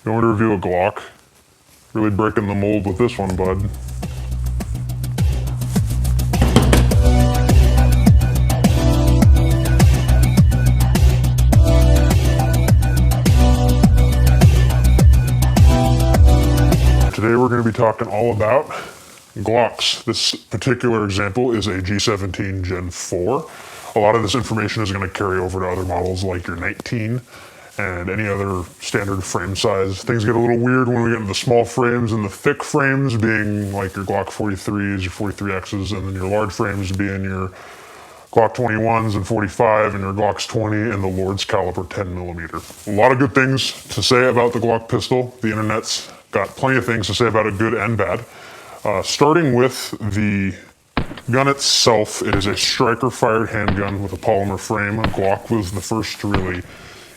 Going to review a Glock. Really breaking the mold with this one, bud. Today we're going to be talking all about Glocks. This particular example is a G17 Gen 4. A lot of this information is going to carry over to other models like your 19 and any other standard frame size. Things get a little weird when we get into the small frames and the thick frames being like your Glock 43s, your 43Xs, and then your large frames being your Glock 21s and 45 and your Glocks 20 and the Lord's caliber 10mm. A lot of good things to say about the Glock pistol. The internet's got plenty of things to say about it, good and bad. Starting with the gun itself, it is a striker-fired handgun with a polymer frame. Glock was the first to really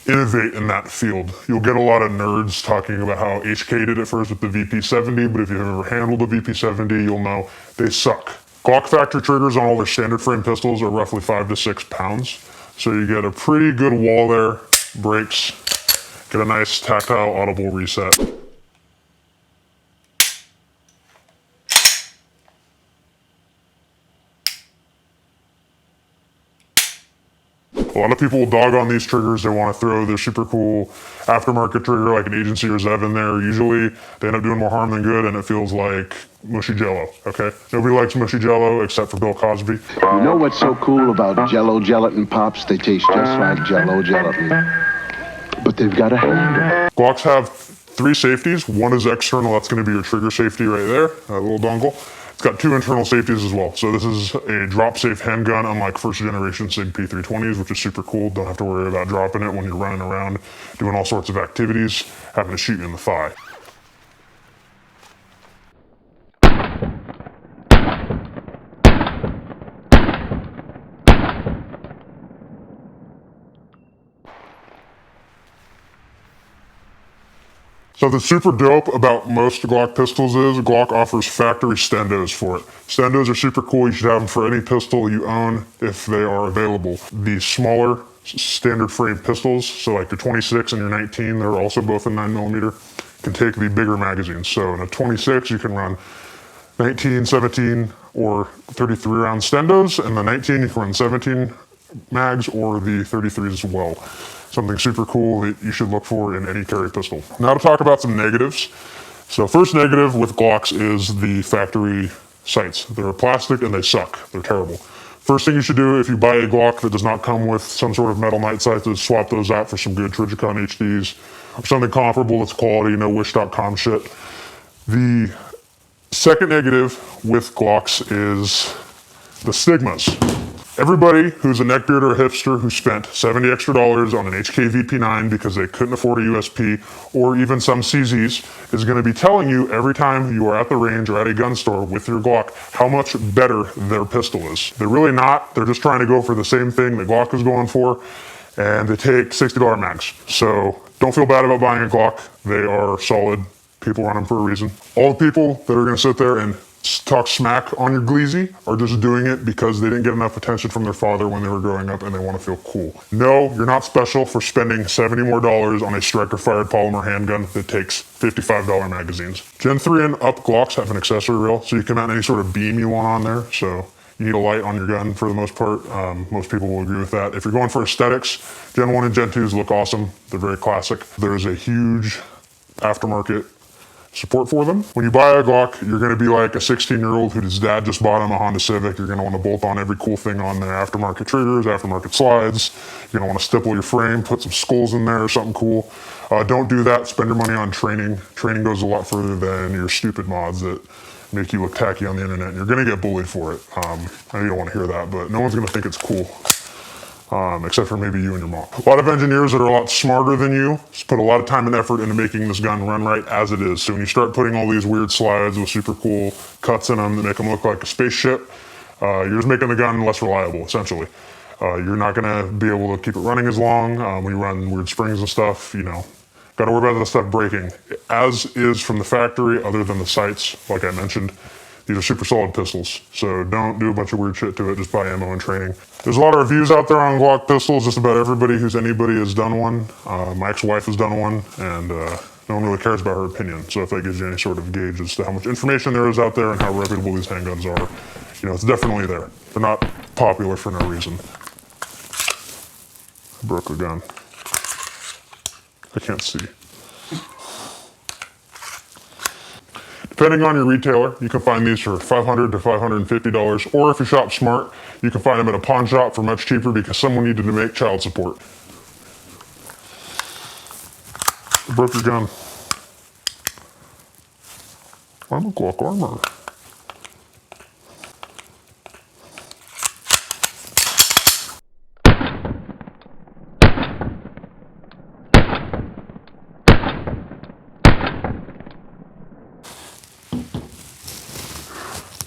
innovate in that field. You'll get a lot of nerds talking about how HK did it first with the VP70, but if you've ever handled a VP70, you'll know they suck. Glock factory triggers on all their standard frame pistols are roughly 5 to 6 pounds. So you get a pretty good wall there, brakes, get a nice tactile audible reset. A lot of people will dog on these triggers. They want to throw their super cool aftermarket trigger like an Agency or Zev in there. Usually they end up doing more harm than good and it feels like mushy jello, okay? Nobody likes mushy jello except for Bill Cosby. You know what's so cool about Jello gelatin pops? They taste just like Jello gelatin, but they've got a handle. Glocks have 3 safeties. One is external, that's gonna be your trigger safety right there, that little dongle. It's got 2 internal safeties as well. So this is a drop-safe handgun, unlike first-generation SIG P320s, which is super cool. Don't have to worry about dropping it when you're running around, doing all sorts of activities, having to shoot you in the thigh. So the super dope about most Glock pistols is Glock offers factory stendos for it. Stendos are super cool. You should have them for any pistol you own if they are available. The smaller standard frame pistols, so like your 26 and your 19, they're also both in 9mm, can take the bigger magazines. So in a 26, you can run 19, 17, or 33 round stendos, and the 19, you can run 17 mags or the 33s as well. Something super cool that you should look for in any carry pistol. Now to talk about some negatives. So first negative with Glocks is the factory sights. They're plastic and they suck. They're terrible. First thing you should do if you buy a Glock that does not come with some sort of metal night sights is swap those out for some good Trijicon HDs or something comparable that's quality, no wish.com shit. The second negative with Glocks is the stigmas. Everybody who's a neckbeard or a hipster who spent $70 extra on an HK VP9 because they couldn't afford a USP or even some CZs is going to be telling you every time you are at the range or at a gun store with your Glock how much better their pistol is. They're really not. They're just trying to go for the same thing that Glock is going for, and they take $60 mags. So don't feel bad about buying a Glock. They are solid. People run them for a reason. All the people that are going to sit there and talk smack on your Gleazy are just doing it because they didn't get enough attention from their father when they were growing up and they want to feel cool. No, you're not special for spending $70 more on a striker-fired polymer handgun that takes $55 magazines. Gen 3 and up Glocks have an accessory rail, so you can mount any sort of beam you want on there. So you need a light on your gun for the most part. Most people will agree with that. If you're going for aesthetics, Gen 1 and Gen 2s look awesome. They're very classic. There's a huge aftermarket support for them. When you buy a Glock, you're going to be like a 16-year-old whose dad just bought him a Honda Civic. You're going to want to bolt on every cool thing on there. Aftermarket triggers, aftermarket slides. You're going to want to stipple your frame, put some skulls in there or something cool. Don't do that. Spend your money on training. Training goes a lot further than your stupid mods that make you look tacky on the internet. And you're going to get bullied for it. I know you don't want to hear that, but no one's going to think it's cool. Except for maybe you and your mom. A lot of engineers that are a lot smarter than you put a lot of time and effort into making this gun run right as it is. So when you start putting all these weird slides with super cool cuts in them that make them look like a spaceship, you're just making the gun less reliable, essentially. You're not gonna be able to keep it running as long. When you run weird springs and stuff, you know, gotta worry about that stuff breaking. As is from the factory, other than the sights, like I mentioned, these are super solid pistols, so don't do a bunch of weird shit to it, just buy ammo and training. There's a lot of reviews out there on Glock pistols. Just about everybody who's anybody has done one. My ex-wife has done one, and No one really cares about her opinion. So if that gives you any sort of gauge as to how much information there is out there and how reputable these handguns are, it's definitely there. They're not popular for no reason. I broke a gun. I can't see. Depending on your retailer, you can find these for $500 to $550, or if you shop smart, you can find them at a pawn shop for much cheaper because someone needed to make child support. I broke your gun. I'm a Glock armor.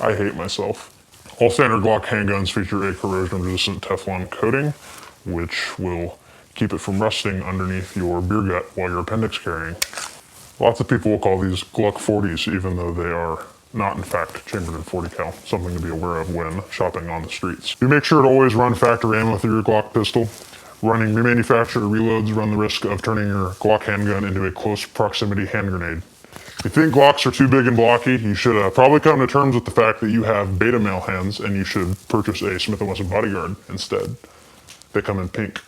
I hate myself. All standard Glock handguns feature a corrosion-resistant Teflon coating, which will keep it from rusting underneath your beer gut while you're appendix carrying. Lots of people will call these Glock 40s, even though they are not in fact chambered in 40 cal, something to be aware of when shopping on the streets. You make sure to always run factory ammo through your Glock pistol. Running remanufactured reloads run the risk of turning your Glock handgun into a close proximity hand grenade. If you think Glocks are too big and blocky, you should probably come to terms with the fact that you have beta male hands and you should purchase a Smith & Wesson Bodyguard instead. They come in pink.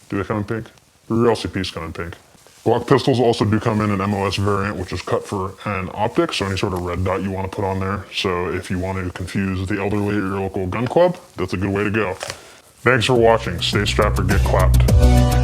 Do they come in pink? The rear LCPs come in pink. Glock pistols also do come in an MOS variant, which is cut for an optic, so any sort of red dot you want to put on there. So if you want to confuse the elderly at your local gun club, that's a good way to go. Thanks for watching. Stay strapped or get clapped.